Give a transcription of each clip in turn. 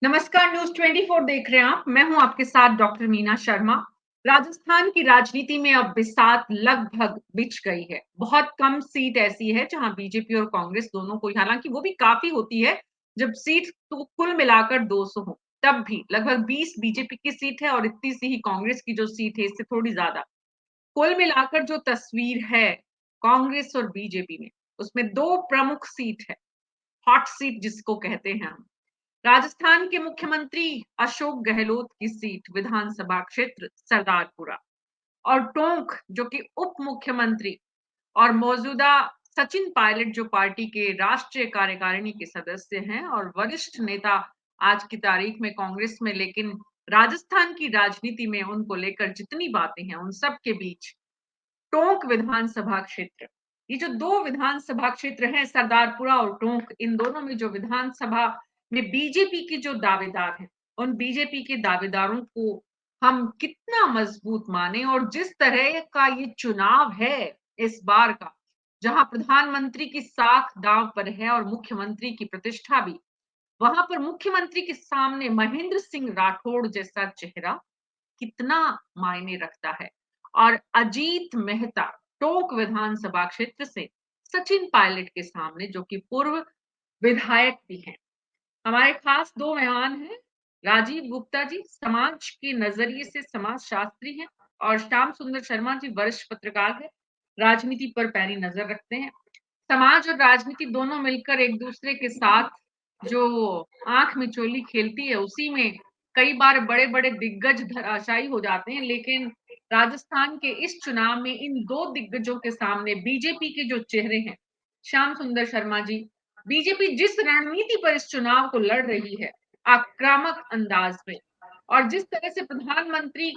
नमस्कार, न्यूज़ 24 देख रहे हैं आप। मैं हूं आपके साथ डॉक्टर मीना शर्मा। राजस्थान की राजनीति में अब बिसात लगभग बिछ गई है। बहुत कम सीट ऐसी है जहां बीजेपी और कांग्रेस दोनों को, हालांकि वो भी काफी होती है जब सीट तो कुल मिलाकर 200 हो, तब भी लगभग 20 बीजेपी की सीट है और इतनी सी ही कांग्रेस की जो सीट है इससे थोड़ी ज्यादा। कुल मिलाकर जो तस्वीर है कांग्रेस और बीजेपी में, उसमें दो प्रमुख सीट है, हॉट सीट जिसको कहते हैं हम। राजस्थान के मुख्यमंत्री अशोक गहलोत की सीट विधानसभा क्षेत्र सरदारपुरा, और टोंक जो कि उप मुख्यमंत्री और मौजूदा सचिन पायलट जो पार्टी के राष्ट्रीय कार्यकारिणी के सदस्य हैं और वरिष्ठ नेता आज की तारीख में कांग्रेस में, लेकिन राजस्थान की राजनीति में उनको लेकर जितनी बातें हैं उन सब के बीच टोंक विधानसभा क्षेत्र, ये जो दो विधानसभा क्षेत्र हैं सरदारपुरा और टोंक, इन दोनों में जो विधानसभा में बीजेपी के जो दावेदार हैं, उन बीजेपी के दावेदारों को हम कितना मजबूत माने, और जिस तरह का ये चुनाव है इस बार का, जहां प्रधानमंत्री की साख दांव पर है और मुख्यमंत्री की प्रतिष्ठा भी, वहां पर मुख्यमंत्री के सामने महेंद्र सिंह राठौड़ जैसा चेहरा कितना मायने रखता है। और अजीत मेहता टोंक विधानसभा क्षेत्र से सचिन पायलट के सामने, जो कि पूर्व विधायक भी हैं। हमारे खास दो मेहमान हैं, राजीव गुप्ता जी समाज के नजरिए से समाज शास्त्री हैं, और श्याम सुंदर शर्मा जी वरिष्ठ पत्रकार है, राजनीति पर पैनी नजर रखते हैं। समाज और राजनीति दोनों मिलकर एक दूसरे के साथ जो आंख मिचोली खेलती है, उसी में कई बार बड़े बड़े दिग्गज धराशायी हो जाते हैं, लेकिन राजस्थान के इस चुनाव में इन दो दिग्गजों के सामने बीजेपी के जो चेहरे हैं, श्याम सुंदर शर्मा जी, बीजेपी जिस रणनीति पर इस चुनाव को लड़ रही है, आक्रामक अंदाज में, और जिस तरह से प्रधानमंत्री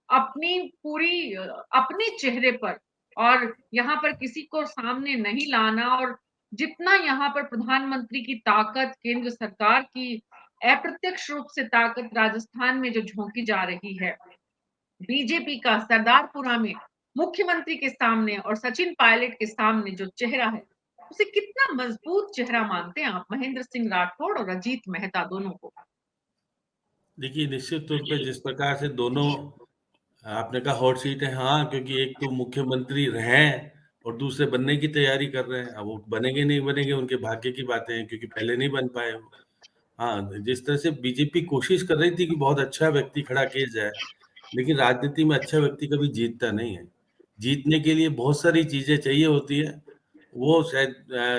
अपनी पूरी अपने चेहरे पर, और यहाँ पर किसी को सामने नहीं लाना, और जितना यहाँ पर प्रधानमंत्री की ताकत, केंद्र सरकार की अप्रत्यक्ष रूप से ताकत राजस्थान में जो झोंकी जा रही है, बीजेपी का सरदारपुरा में मुख्यमंत्री के सामने और सचिन पायलट के सामने जो चेहरा है, उसे कितना मजबूत चेहरा मानते हैं आप, महेंद्र सिंह राठौड़ और अजीत मेहता दोनों को? देखिए, निश्चित तौर पे जिस प्रकार से दोनों आपने कहा हॉट सीट है, हाँ, क्योंकि एक तो मुख्यमंत्री रहे हैं और दूसरे बनने की तैयारी कर रहे हैं। अब वो बनेंगे नहीं बनेंगे उनके भाग्य की बातें हैं, क्योंकि पहले नहीं बन पाए वो। हाँ, जिस तरह से बीजेपी कोशिश कर रही थी कि बहुत अच्छा व्यक्ति खड़ा किया जाए, लेकिन राजनीति में अच्छा व्यक्ति कभी जीतता नहीं है। जीतने के लिए बहुत सारी चीजें चाहिए होती है। वो शायद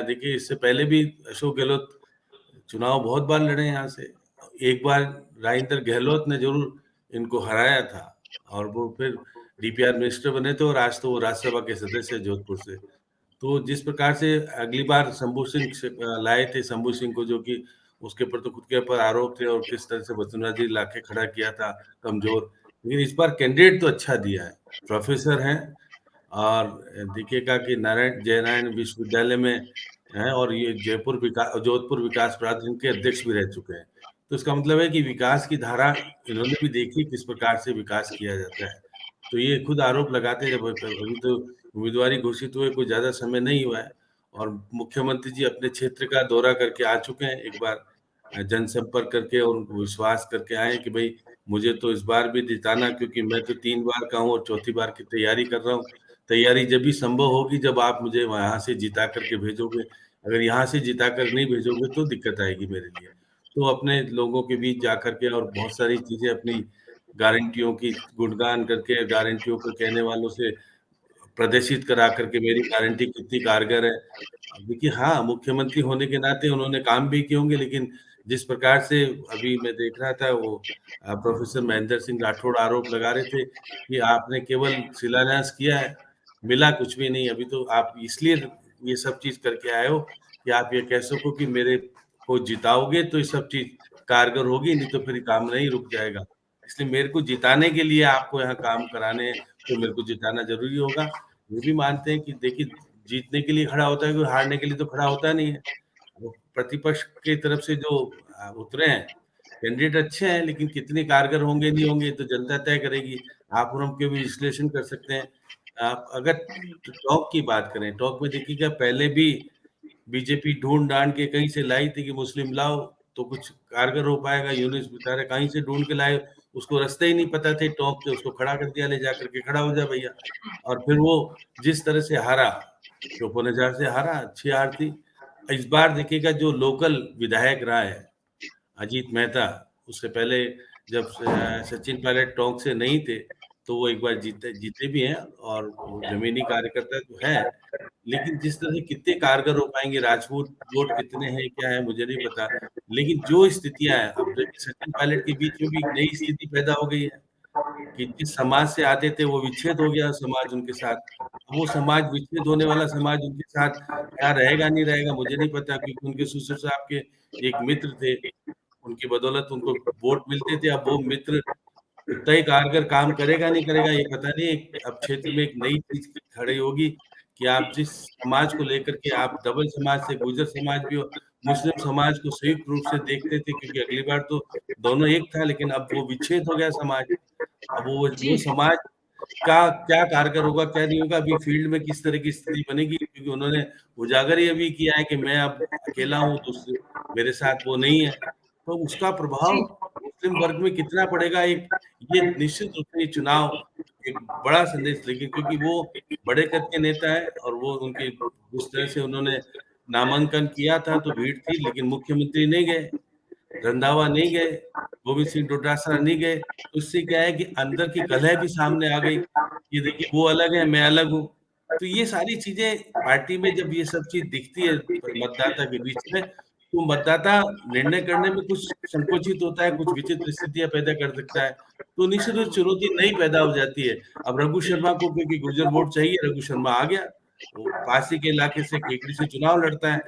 देखिए, इससे पहले भी अशोक गहलोत चुनाव बहुत बार लड़े यहाँ से। एक बार राजेंद्र गहलोत ने जरूर इनको हराया था, और वो फिर डीपीआर मिनिस्टर बने थे, और आज तो वो राज्यसभा के सदस्य हैं जोधपुर से। तो जिस प्रकार से अगली बार शंभू सिंह लाए थे, शंभू सिंह को, जो कि उसके ऊपर तो खुद के ऊपर आरोप थे, और किस तरह से वसुंधरा जी लाके खड़ा किया था कमजोर। लेकिन इस बार कैंडिडेट तो अच्छा दिया है, प्रोफेसर हैं, और देखिएगा कि नारायण जयनारायण विश्वविद्यालय में हैं, और ये जोधपुर विकास प्राधिकरण के अध्यक्ष भी रह चुके हैं। तो इसका मतलब है कि विकास की धारा इन्होंने भी देखी, किस प्रकार से विकास किया जाता है। तो ये खुद आरोप लगाते हैं, जब अभी तो उम्मीदवारी घोषित हुए कोई ज्यादा समय नहीं हुआ है, और मुख्यमंत्री जी अपने क्षेत्र का दौरा करके आ चुके हैं एक बार, जनसंपर्क करके, और उनको विश्वास करके आए कि भाई मुझे तो इस बार भी जिताना, क्योंकि मैं तो 3 बार का हूँ और चौथी बार की तैयारी कर रहा हूँ। तैयारी जब भी संभव होगी जब आप मुझे यहाँ से जिता करके भेजोगे। अगर यहाँ से जिता कर नहीं भेजोगे तो दिक्कत आएगी मेरे लिए। तो अपने लोगों के बीच जा करके और बहुत सारी चीजें अपनी गारंटियों की गुणगान करके, गारंटियों को कहने वालों से प्रदर्शित करा करके मेरी गारंटी कितनी कारगर है। देखिए, हाँ, मुख्यमंत्री होने के नाते उन्होंने काम भी किए होंगे, लेकिन जिस प्रकार से अभी मैं देख रहा था, वो प्रोफेसर महेंद्र सिंह राठौड़ आरोप लगा रहे थे कि आपने केवल शिलान्यास किया है, मिला कुछ भी नहीं। अभी तो आप इसलिए ये सब चीज करके आए हो कि आप ये कह सको कि मेरे को जिताओगे तो ये सब चीज कारगर होगी, नहीं तो फिर काम नहीं रुक जाएगा। इसलिए मेरे को जिताने के लिए आपको यहाँ काम कराने हैं, तो मेरे को जिताना जरूरी होगा। ये भी मानते हैं कि देखिए, जीतने के लिए खड़ा होता है, कोई हारने के लिए तो खड़ा होता नहीं है। वो प्रतिपक्ष की तरफ से जो उतरे हैं कैंडिडेट अच्छे हैं, लेकिन कितने कारगर होंगे नहीं होंगे तो जनता तय करेगी। आप और हम के भी विश्लेषण कर सकते हैं। आप अगर टॉक की बात करें, टॉक में देखिएगा पहले भी बीजेपी ढूंढ डांड के कहीं से लाई थी कि मुस्लिम लाओ, तो कुछ कारगर हो पाएगा। यूनुस बेचारे कहीं से ढूंढ के लाए, उसको रास्ते ही नहीं पता थे, टोंक के उसको खड़ा कर दिया, ले जा करके खड़ा हो जा भैया। और फिर वो जिस तरह से हारा, 54,000 से हारा, अच्छी हार थी। इस बार देखिएगा जो लोकल विधायक रहा है अजीत मेहता, उससे पहले जब सचिन पायलट टोंक से नहीं थे तो वो एक बार जीते जीते भी हैं, और वो जमीनी कार्यकर्ता तो है, लेकिन जिस तरह से कितने कारगर हो पाएंगे, राजपूत वोट कितने हैं क्या है मुझे नहीं पता, लेकिन जो स्थितियां हैं, अब देखिए सचिन पायलट के बीच में भी एक नई स्थिति पैदा हो गई है कि जिस समाज से आते थे वो विच्छेद हो गया समाज उनके साथ। अब वो समाज, विच्छेद होने वाला समाज उनके साथ क्या रहेगा नहीं रहेगा मुझे नहीं पता, क्योंकि उनके ससुर साहब के एक मित्र थे, उनकी बदौलत उनको वोट मिलते थे। अब वो मित्र उतना ही कारगर काम करेगा नहीं करेगा ये पता नहीं। अब क्षेत्र में एक नई चीज खड़ी होगी कि आप जिस समाज को लेकर के आप डबल समाज से, गुर्जर समाज भी हो, मुस्लिम समाज को संयुक्त रूप से देखते थे, क्योंकि अगली बार तो दोनों एक था, लेकिन अब वो विच्छेद हो गया समाज। अब वो जी, समाज का क्या कारगर होगा क्या नहीं होगा, अभी फील्ड में किस तरह की स्थिति बनेगी, क्योंकि उन्होंने उजागर ये भी किया है कि मैं अब अकेला हूँ, दूसरे मेरे साथ वो नहीं है। तो उसका प्रभाव जी, मुस्लिम वर्ग में कितना पड़ेगा, एक ये निश्चित रूप से ये चुनाव एक बड़ा संदेश लेगी, क्योंकि वो बड़े कद के नेता है, और वो उनके जिस तरह से उन्होंने नामांकन किया था तो भीड़ थी, लेकिन मुख्यमंत्री नहीं गए, रंधावा नहीं गए, गोविंद सिंह डोटासरा नहीं गए। तो इससे क्या है कि अंदर की कलह भी सामने आ गई कि देखिए वो अलग है, मैं अलग हूँ। तो ये सारी चीजें पार्टी में जब ये सब चीज दिखती है मतदाता के बीच में, तो मतदाता निर्णय करने में कुछ संकोचित होता है, कुछ विचित्र स्थितियां पैदा कर सकता है। तो निश्चित रूप से चुनौती नई पैदा हो जाती है। अब रघु शर्मा को क्योंकि गुर्जर वोट चाहिए, रघु शर्मा आ गया, वो पास ही के इलाके से केकड़ी से चुनाव लड़ता है।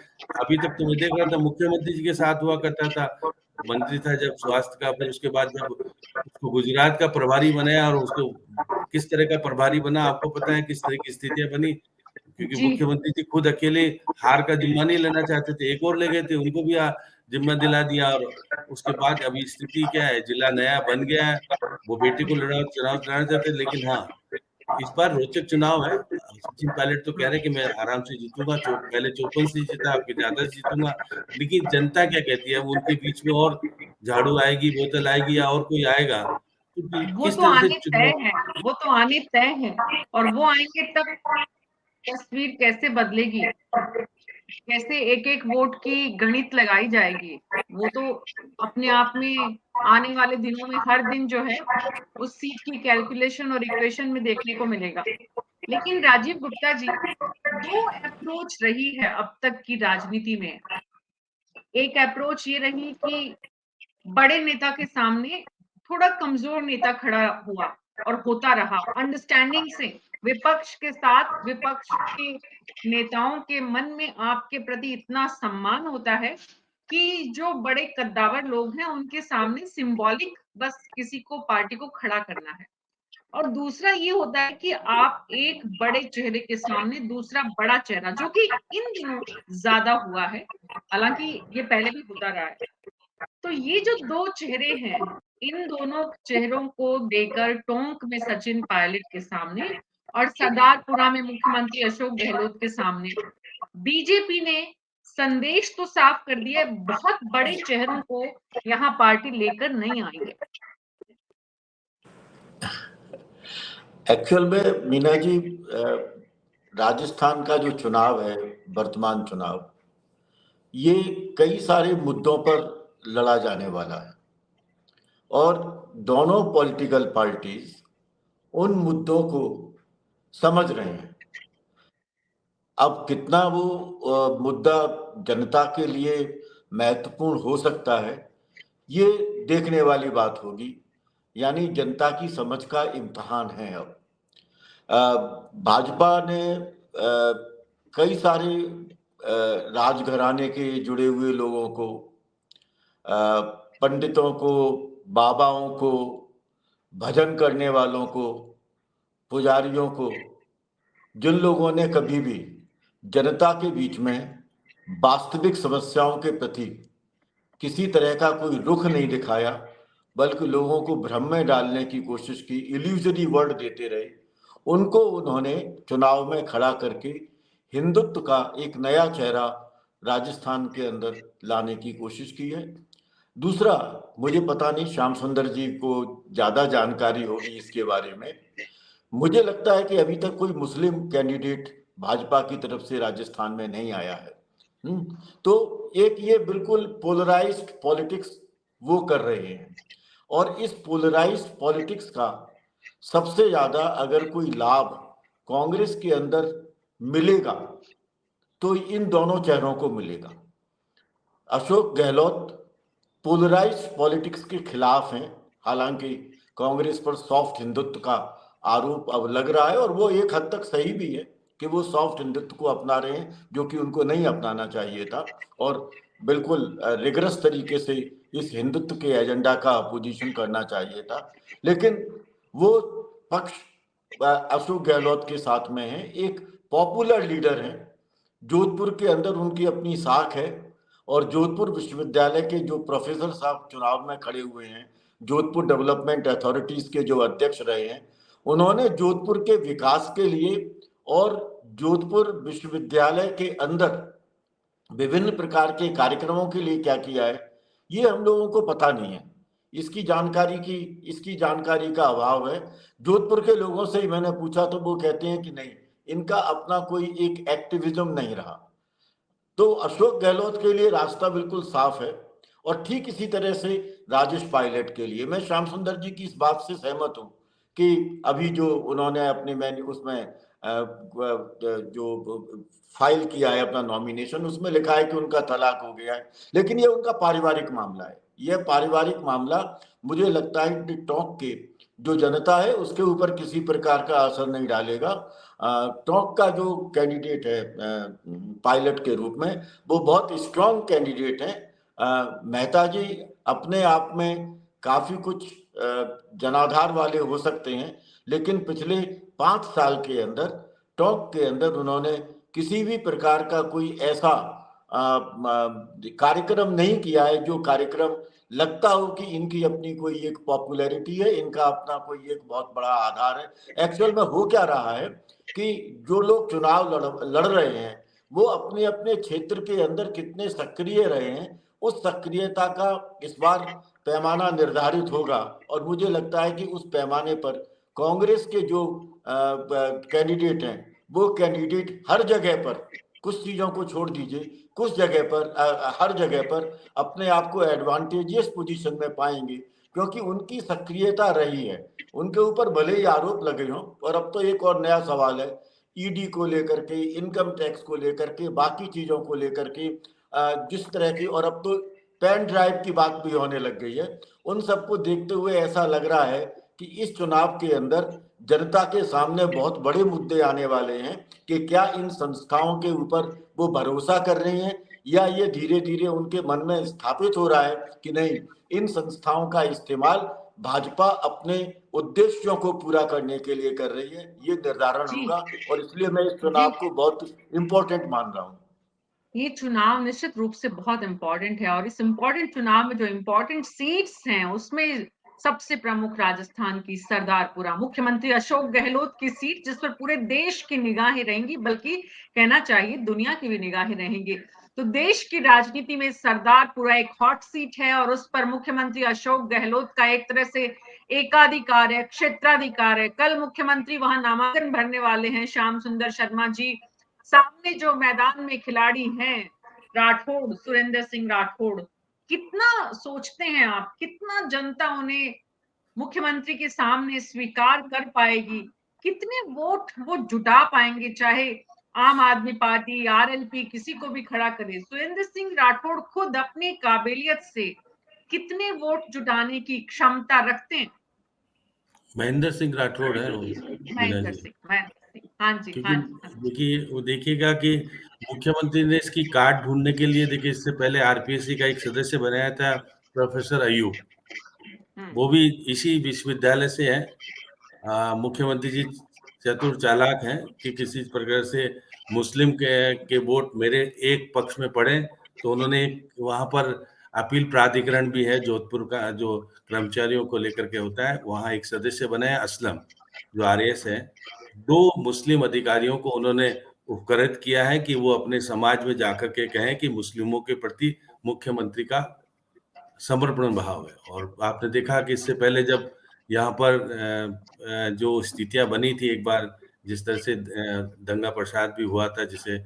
अभी तक तो मैं देख रहा था मुख्यमंत्री जी के साथ हुआ करता था, मंत्री था जब स्वास्थ्य का, फिर उसके बाद जब उसको गुजरात का प्रभारी बनाया, और उसको किस तरह का प्रभारी बना आपको पता है, किस तरह की स्थितियां बनी, क्योंकि जी, मुख्यमंत्री जी खुद अकेले हार का जिम्मा नहीं लेना चाहते थे, एक और ले गए थे, उनको भी जिम्मा दिला दिया। और उसके बाद अभी स्थिति क्या है, जिला नया बन गया है, वो बेटे को लड़ा चुनाव लड़ना चाहते हैं, लेकिन हाँ इस बार रोचक चुनाव है। सचिन पायलट तो कह रहे हैं कि मैं आराम से जीतूंगा, पहले 54 से जीता, अब ज्यादा से जीतूंगा, लेकिन जनता क्या कहती है, वो उनके बीच में और झाड़ू आएगी, बोतल आएगी, या और कोई आएगा, तो वो किस तो तरह से आने तय चुनाव। है, वो तो आने तय है, और वो आएंगे तब तस्वीर कैसे बदलेगी, कैसे एक-एक वोट की गणित लगाई जाएगी, वो तो अपने आप में आने वाले दिनों में हर दिन जो है, उस सीट की कैलकुलेशन और इक्वेशन में देखने को मिलेगा। लेकिन राजीव गुप्ता जी, 2 अप्रोच रही है अब तक की राजनीति में। एक अप्रोच ये रही कि बड़े नेता के सामने थोड़ा कमजोर नेता खड़ा हुआ और होता रहा अंडरस्टैंडिंग से। विपक्ष के साथ विपक्ष के नेताओं के मन में आपके प्रति इतना सम्मान होता है कि जो बड़े कद्दावर लोग हैं उनके सामने सिंबॉलिक बस किसी को पार्टी को खड़ा करना है। और दूसरा ये होता है कि आप एक बड़े चेहरे के सामने दूसरा बड़ा चेहरा, जो कि इन दिनों ज्यादा हुआ है, हालांकि ये पहले भी होता रहा है। तो ये जो 2 चेहरे हैं, इन दोनों चेहरों को देकर टोंक में सचिन पायलट के सामने और सरदारपुरा में मुख्यमंत्री अशोक गहलोत के सामने बीजेपी ने संदेश तो साफ कर दिया है, बहुत बड़े चेहरों को यहाँ पार्टी लेकर नहीं आई है। एक्चुअल में मीना जी, राजस्थान का जो चुनाव है, वर्तमान चुनाव, ये कई सारे मुद्दों पर लड़ा जाने वाला है, और दोनों पॉलिटिकल पार्टीज उन मुद्दों को समझ रहे हैं। अब कितना वो मुद्दा जनता के लिए महत्वपूर्ण हो सकता है, ये देखने वाली बात होगी। यानी जनता की समझ का इम्तहान है अब। भाजपा ने कई सारे राजघराने के जुड़े हुए लोगों को, पंडितों को, बाबाओं को, भजन करने वालों को, पुजारियों को, जिन लोगों ने कभी भी जनता के बीच में वास्तविक समस्याओं के प्रति किसी तरह का कोई रुख नहीं दिखाया, बल्कि लोगों को भ्रम में डालने की कोशिश की, इल्यूजरी वर्ड देते रहे, उनको उन्होंने चुनाव में खड़ा करके हिंदुत्व का एक नया चेहरा राजस्थान के अंदर लाने की कोशिश की है। दूसरा, मुझे पता नहीं, श्याम सुंदर जी को ज्यादा जानकारी होगी इसके बारे में। मुझे लगता है कि अभी तक कोई मुस्लिम कैंडिडेट भाजपा की तरफ से राजस्थान में नहीं आया है। तो एक ये बिल्कुल पोलराइज्ड पॉलिटिक्स वो कर रहे हैं, और इस पोलराइज्ड पॉलिटिक्स का सबसे ज्यादा अगर कोई लाभ कांग्रेस के अंदर मिलेगा तो इन दोनों चेहरों को मिलेगा। अशोक गहलोत पोलराइज्ड पॉलिटिक्स के खिलाफ हैं, हालांकि कांग्रेस पर सॉफ्ट हिंदुत्व का आरोप अब लग रहा है, और वो एक हद तक सही भी है कि वो सॉफ्ट हिंदुत्व को अपना रहे हैं, जो कि उनको नहीं अपनाना चाहिए था, और बिल्कुल रिगरस तरीके से इस हिंदुत्व के एजेंडा का अपोजिशन करना चाहिए था। लेकिन वो पक्ष अशोक गहलोत के साथ में है, एक पॉपुलर लीडर है, जोधपुर के अंदर उनकी अपनी साख है, और जोधपुर विश्वविद्यालय के जो प्रोफेसर साहब चुनाव में खड़े हुए हैं, जोधपुर डेवलपमेंट अथॉरिटीज के जो अध्यक्ष रहे हैं, उन्होंने जोधपुर के विकास के लिए और जोधपुर विश्वविद्यालय के अंदर विभिन्न प्रकार के कार्यक्रमों के लिए क्या किया है, ये हम लोगों को पता नहीं है। इसकी जानकारी का अभाव है। जोधपुर के लोगों से ही मैंने पूछा तो वो कहते हैं कि नहीं, इनका अपना कोई एक एक्टिविज्म नहीं रहा। तो अशोक गहलोत के लिए रास्ता बिल्कुल साफ है, और ठीक इसी तरह से राजेश पायलट के लिए मैं श्याम सुंदर जी की इस बात से सहमत हूं कि अभी जो उन्होंने अपने मैंने उसमें जो फाइल किया है अपना नॉमिनेशन, उसमें लिखा है कि उनका तलाक हो गया है, लेकिन ये उनका पारिवारिक मामला है। यह पारिवारिक मामला मुझे लगता है कि टोंक के जो जनता है उसके ऊपर किसी प्रकार का असर नहीं डालेगा। टोंक का जो कैंडिडेट है पायलट के रूप में, वो बहुत स्ट्रांग कैंडिडेट है। मेहता जी अपने आप में काफी कुछ जनाधार वाले हो सकते हैं, लेकिन पिछले 5 साल के अंदर टोंक के अंदर उन्होंने किसी भी प्रकार का कोई ऐसा कार्यक्रम नहीं किया है जो कार्यक्रम लगता हो कि इनकी अपनी कोई एक पॉपुलैरिटी है, इनका अपना कोई एक बहुत बड़ा आधार है। एक्चुअल में हो क्या रहा है कि जो लोग चुनाव लड़ रहे हैं वो अपने अपने क्षेत्र के अंदर कितने सक्रिय रहे हैं, उस सक्रियता का इस बार पैमाना निर्धारित होगा, और मुझे लगता है कि उस पैमाने पर कांग्रेस के जो कैंडिडेट हैं वो कैंडिडेट हर जगह पर, कुछ चीजों को छोड़ दीजिए, कुछ जगह पर हर जगह पर अपने आप को एडवांटेजियस पोजीशन में पाएंगे, क्योंकि उनकी सक्रियता रही है। उनके ऊपर भले ही आरोप लगे हों, और अब तो एक और नया सवाल है ईडी को लेकर के, इनकम टैक्स को लेकर के, बाकी चीजों को लेकर के, जिस तरह की, और अब तो पेन ड्राइव की बात भी होने लग गई है। उन सबको देखते हुए ऐसा लग रहा है कि इस चुनाव के अंदर जनता के सामने बहुत बड़े मुद्दे आने वाले हैं कि क्या इन संस्थाओं के ऊपर वो भरोसा कर रही हैं, या ये धीरे धीरे उनके मन में स्थापित हो रहा है कि नहीं, इन संस्थाओं का इस्तेमाल भाजपा अपने उद्देश्यों को पूरा करने के लिए कर रही है। ये निर्धारण होगा, और इसलिए मैं इस चुनाव को बहुत इंपॉर्टेंट मान रहा हूँ। ये चुनाव निश्चित रूप से बहुत इंपॉर्टेंट है, और इस इंपॉर्टेंट चुनाव में जो इंपॉर्टेंट सीट्स हैं उसमें सबसे प्रमुख राजस्थान की सरदारपुरा मुख्यमंत्री अशोक गहलोत की सीट, जिस पर पूरे देश की निगाहें रहेंगी, बल्कि कहना चाहिए दुनिया की भी निगाहें रहेंगी। तो देश की राजनीति में सरदारपुरा एक हॉट सीट है, और उस पर मुख्यमंत्री अशोक गहलोत का एक तरह से एकाधिकार है, क्षेत्राधिकार है। कल मुख्यमंत्री वहां नामांकन भरने वाले हैं, श्याम सुंदर शर्मा जी। सामने जो मैदान में खिलाड़ी हैं, राठौड़, सुरेंद्र सिंह राठौड़, कितना सोचते हैं आप, कितना जनता उन्हें मुख्यमंत्री के सामने स्वीकार कर पाएगी, कितने वोट वो जुटा पाएंगे, चाहे आम आदमी पार्टी, आरएलपी किसी को भी खड़ा करे। सुरेंद्र सिंह राठौड़ खुद अपनी काबिलियत से कितने वोट जुटाने की क्षमता रखते हैं? महेंद्र सिंह राठौड़ है वो, महेंद्र सिंह, हाँ जी, क्योंकि हाँ जी। देखिए वो देखिएगा कि मुख्यमंत्री ने इसकी काट ढूंढने के लिए, देखिए इससे पहले आरपीएससी का एक सदस्य बनाया था प्रोफेसर अयूब, वो भी इसी विश्वविद्यालय से है। मुख्यमंत्री जी चतुर चालाक हैं कि किसी प्रकार से मुस्लिम के वोट मेरे एक पक्ष में पड़े, तो उन्होंने वहां पर अपील प्राधिकरण भी है जोधपुर का, जो कर्मचारियों को लेकर के होता है, वहां एक सदस्य बनाया असलम जो आरएस है। 2 मुस्लिम अधिकारियों को उन्होंने उपकृत किया है कि वो अपने समाज में जाकर के कहें कि मुस्लिमों के प्रति मुख्यमंत्री का समर्पण भाव है। और आपने देखा कि इससे पहले जब यहाँ पर जो स्थितियां बनी थी एक बार, जिस तरह से दंगा प्रसाद भी हुआ था, जिसे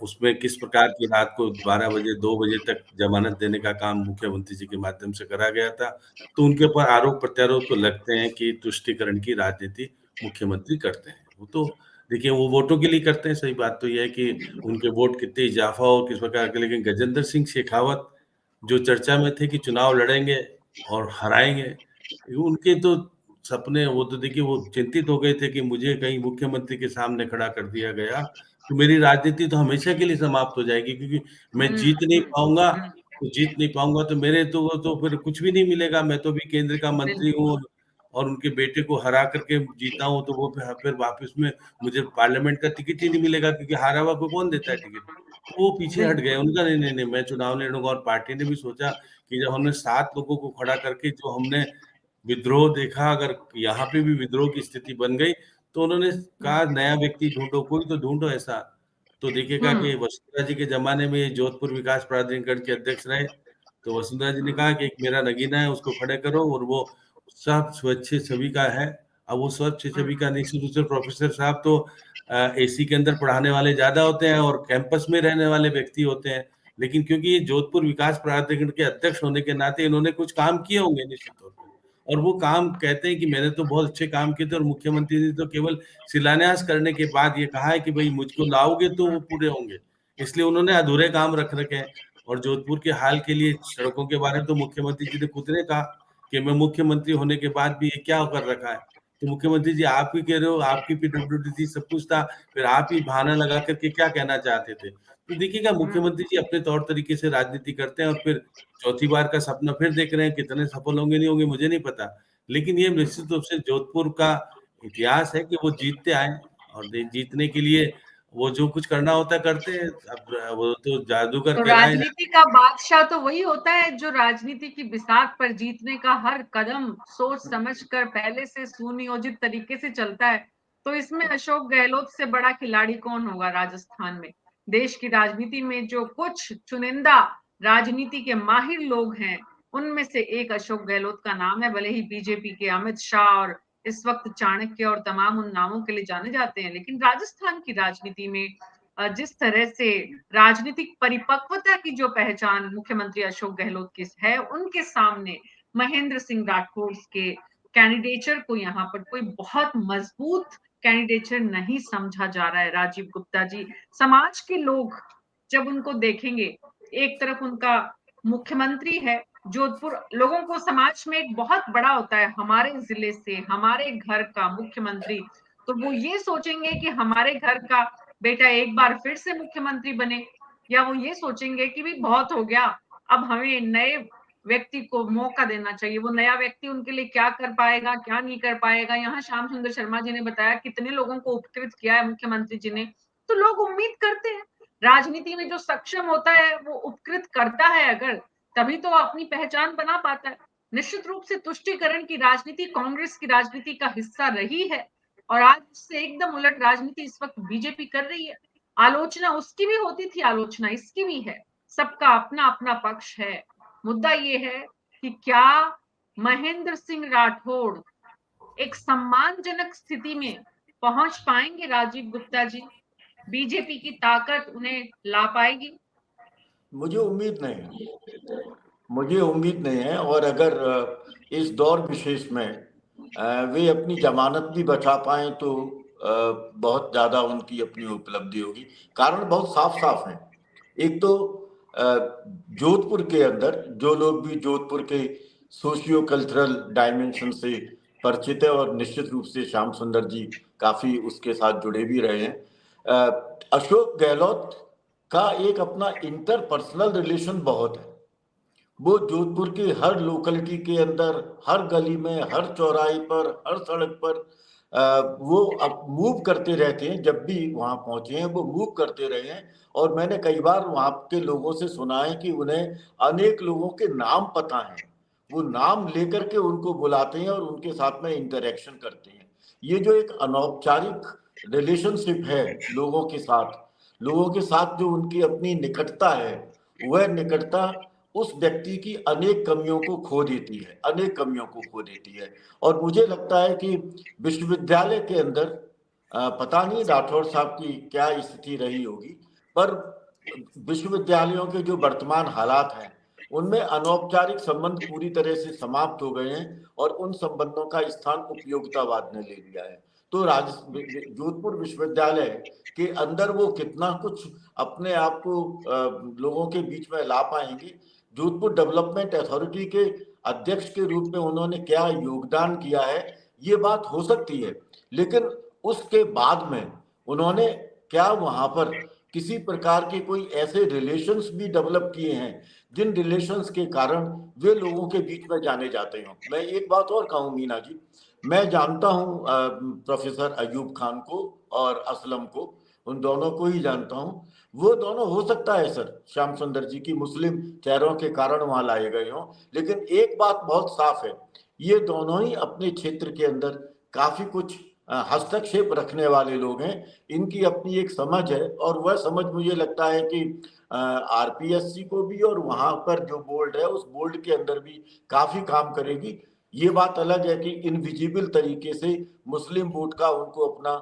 उसमें किस प्रकार की रात को 12 बजे 2 बजे तक जमानत देने का काम मुख्यमंत्री जी के माध्यम से करा गया था। तो उनके ऊपर आरोप प्रत्यारोप तो लगते हैं कि तुष्टीकरण की राजनीति मुख्यमंत्री करते हैं। वो तो देखिए वो वोटों के लिए करते हैं, सही बात तो ये है कि उनके वोट कितने इजाफा हो किस प्रकार के, लेकिन गजेंद्र सिंह शेखावत जो चर्चा में थे कि चुनाव लड़ेंगे और हराएंगे, उनके तो सपने, वो तो देखिए वो चिंतित हो गए थे कि मुझे कहीं मुख्यमंत्री के सामने खड़ा कर दिया गया तो मेरी राजनीति तो हमेशा के लिए समाप्त हो जाएगी, क्योंकि मैं जीत नहीं पाऊंगा, तो मेरे तो फिर कुछ भी नहीं मिलेगा। मैं तो भी केंद्र का मंत्री हूँ और उनके बेटे को हरा करके जीता हूँ, तो वो फिर वापस में मुझे पार्लियामेंट का टिकट ही नहीं मिलेगा, क्योंकि हारा हुआ को कौन देता है टिकट। तो वो पीछे हट गए, उनका नहीं नहीं नहीं मैं चुनाव नहीं लड़ूंगा। और पार्टी ने भी सोचा कि जब हमने 7 लोगों को खड़ा करके जो हमने विद्रोह देखा, अगर यहाँ पे भी विद्रोह की स्थिति बन गई तो उन्होंने कहा नया व्यक्ति ढूंढो, कोई तो ढूंढो ऐसा। तो देखिएगा कि वसुंधरा जी के जमाने में ये जोधपुर विकास प्राधिकरण के अध्यक्ष रहे, तो वसुंधरा जी ने कहा कि एक मेरा नगीना है उसको खड़े करो, और वो सब स्वच्छ छवि का है। अब वो स्वच्छ छवि का निश्चित रूप से प्रोफेसर साहब तो एसी के अंदर पढ़ाने वाले ज्यादा होते हैं और कैंपस में रहने वाले व्यक्ति होते हैं, लेकिन क्योंकि ये जोधपुर विकास प्राधिकरण के अध्यक्ष होने के नाते इन्होंने कुछ काम किए होंगे निश्चित तौर पर, और वो काम कहते हैं कि मैंने तो बहुत अच्छे काम किए थे, और मुख्यमंत्री ने तो केवल शिलान्यास करने के बाद ये कहा है कि भाई मुझको लाओगे तो वो पूरे होंगे, इसलिए उन्होंने अधूरे काम रख रखे हैं। और जोधपुर के हाल के लिए सड़कों के बारे में तो मुख्यमंत्री जी ने खुद ने कहा कि मैं मुख्यमंत्री होने के बाद भी ये क्या कर रखा है। तो मुख्यमंत्री जी आप ही कह रहे हो, आपकी पीडब्ल्यूडी थी, सब कुछ था, फिर आप ही बहाना लगा करके क्या कहना चाहते थे। तो देखिएगा मुख्यमंत्री जी अपने तौर तरीके से राजनीति करते हैं, और फिर चौथी बार का सपना फिर देख रहे हैं, कितने सफल होंगे नहीं होंगे मुझे नहीं पता, लेकिन ये निश्चित रूप से जोधपुर का इतिहास है कि वो जीतते आए, और जीतने के लिए वो जो कुछ करना होता है करते हैं। अब वो तो जादूगर तो कहलाए राजनीति का बादशाह तो वही होता है जो राजनीति की बिसात पर जीतने का हर कदम सोच समझकर पहले से सुनियोजित तरीके से चलता है। तो इसमें अशोक गहलोत से बड़ा खिलाड़ी कौन होगा राजस्थान में? देश की राजनीति में जो कुछ चुनिंदा राजनीति के माहिर लोग हैं, उनमें से एक अशोक गहलोत का नाम है। भले ही बीजेपी के अमित शाह और इस वक्त चाणक्य और तमाम उन नामों के लिए जाने जाते हैं, लेकिन राजस्थान की राजनीति में जिस तरह से राजनीतिक परिपक्वता की जो पहचान मुख्यमंत्री अशोक गहलोत की है, उनके सामने महेंद्र सिंह राठौड़ के कैंडिडेचर को यहाँ पर कोई बहुत मजबूत कैंडिडेचर नहीं समझा जा रहा है। राजीव गुप्ता जी, समाज के लोग जब उनको देखेंगे, एक तरफ उनका मुख्यमंत्री है, जोधपुर लोगों को समाज में एक बहुत बड़ा होता है, हमारे जिले से हमारे घर का मुख्यमंत्री, तो वो ये सोचेंगे कि हमारे घर का बेटा एक बार फिर से मुख्यमंत्री बने, या वो ये सोचेंगे कि भी बहुत हो गया, अब हमें नए व्यक्ति को मौका देना चाहिए। वो नया व्यक्ति उनके लिए क्या कर पाएगा, क्या नहीं कर पाएगा। यहाँ श्याम सुंदर शर्मा जी ने बताया कितने लोगों को उपकृत किया है मुख्यमंत्री जी ने। तो लोग उम्मीद करते हैं राजनीति में जो सक्षम होता है वो उपकृत करता है, अगर तभी तो अपनी पहचान बना पाता है। निश्चित रूप से तुष्टीकरण की राजनीति कांग्रेस की राजनीति का हिस्सा रही है, और आज से एकदम उलट राजनीति इस वक्त बीजेपी कर रही है। आलोचना उसकी भी होती थी, आलोचना इसकी भी है, सबका अपना अपना पक्ष है। मुद्दा ये है कि क्या महेंद्र सिंह राठौड़ एक सम्मानजनक स्थिति में पहुंच पाएंगे? राजीव गुप्ता जी, बीजेपी की ताकत उन्हें ला पाएगी? मुझे उम्मीद नहीं है। और अगर इस दौर विशेष में वे अपनी जमानत भी बचा पाए तो बहुत ज्यादा उनकी अपनी उपलब्धि होगी। कारण बहुत साफ साफ है। एक तो जोधपुर के अंदर जो लोग भी जोधपुर के सोशियो कल्चरल डायमेंशन से परिचित है, और निश्चित रूप से श्याम सुंदर जी काफी उसके साथ जुड़े भी रहे हैं, अशोक गहलोत का एक अपना इंटरपर्सनल रिलेशन बहुत है। वो जोधपुर की हर लोकेलिटी के अंदर, हर गली में, हर चौराहे पर, हर सड़क पर वो अब मूव करते रहते हैं। जब भी वहां पहुंचे हैं वो मूव करते रहे हैं, और मैंने कई बार वहां के लोगों से सुना है कि उन्हें अनेक लोगों के नाम पता हैं। वो नाम लेकर के उनको बुलाते हैं और उनके साथ में इंटरेक्शन करते हैं। ये जो एक अनौपचारिक रिलेशनशिप है लोगों के साथ जो उनकी अपनी निकटता है, वह निकटता उस व्यक्ति की अनेक कमियों को खो देती है, अनेक कमियों को खो देती है। और मुझे लगता है कि विश्वविद्यालय के अंदर पता नहीं राठौर साहब की क्या स्थिति रही होगी, पर विश्वविद्यालयों के जो वर्तमान हालात हैं उनमें अनौपचारिक संबंध पूरी तरह से समाप्त हो गए हैं और उन संबंधों का स्थान उपयोगितावाद ने ले लिया है। तो जोधपुर विश्वविद्यालय के अंदर वो कितना कुछ अपने आप को लोगों के बीच में ला पाएंगे। जोधपुर डेवलपमेंट अथॉरिटी के अध्यक्ष के रूप में उन्होंने क्या योगदान किया है ये बात हो सकती है, लेकिन उसके बाद में उन्होंने क्या वहां पर किसी प्रकार के कोई ऐसे रिलेशंस भी डेवलप किए हैं जिन रिलेशंस के कारण वे लोगों के बीच में जाने जाते हों। मैं एक बात और कहूं मीना जी, मैं जानता हूं प्रोफेसर अयूब खान को और असलम को, उन दोनों को ही जानता हूं। वो दोनों हो सकता है सर श्याम सुंदर जी की मुस्लिम चेहरों के कारण वहां लाए गए हों, लेकिन एक बात बहुत साफ है, ये दोनों ही अपने क्षेत्र के अंदर काफी कुछ हस्तक्षेप रखने वाले लोग हैं। इनकी अपनी एक समझ है और वह समझ मुझे लगता है कि आरपीएससी को भी और वहां पर जो बोर्ड है उस बोर्ड के अंदर भी काफी काम करेगी। ये बात अलग है कि इनविजिबल तरीके से मुस्लिम वोट का उनको अपना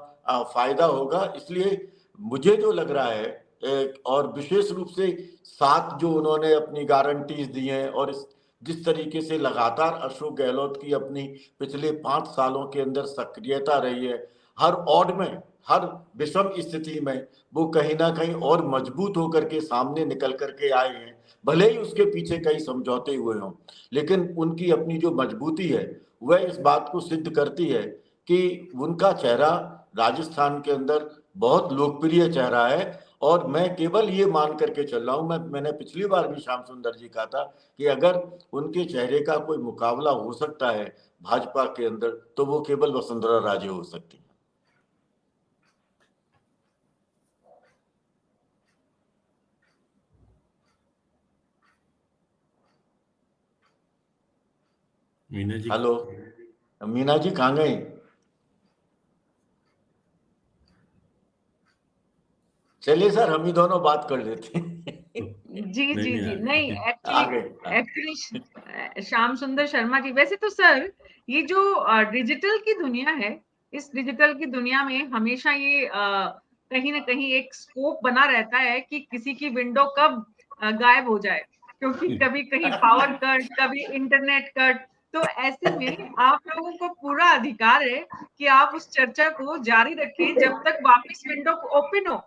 फायदा होगा। इसलिए मुझे जो लग रहा है और विशेष रूप से 7 जो उन्होंने अपनी गारंटीज दी हैं और जिस तरीके से लगातार अशोक गहलोत की अपनी पिछले 5 सालों के अंदर सक्रियता रही है, हर ऑड में, हर विषम स्थिति में वो कहीं ना कहीं और मजबूत होकर के सामने निकल करके आए हैं। भले ही उसके पीछे कई समझौते हुए हों, लेकिन उनकी अपनी जो मजबूती है वह इस बात को सिद्ध करती है कि उनका चेहरा राजस्थान के अंदर बहुत लोकप्रिय चेहरा है। और मैं केवल ये मान करके चल रहा हूँ, मैंने पिछली बार भी श्याम सुंदर जी कहा था कि अगर उनके चेहरे का कोई मुकाबला हो सकता है भाजपा के अंदर तो वो केवल वसुंधरा राजे हो सकती है। मीना जी, हेलो मीना जी कहाँ गई? चलिए सर हम ही दोनों बात कर लेते हैं। जी जी जी नहीं, आगे एक्चुअली श्याम सुंदर शर्मा जी, वैसे तो सर ये जो डिजिटल की दुनिया है, इस डिजिटल की दुनिया में हमेशा ये कहीं ना कहीं एक स्कोप बना रहता है कि किसी की विंडो कब गायब हो जाए, क्योंकि कभी कहीं पावर कट, कभी इंटरनेट कट। तो ऐसे में आप लोगों को पूरा अधिकार है कि आप उस चर्चा को जारी रखें जब तक वापस विंडो ओपन हो।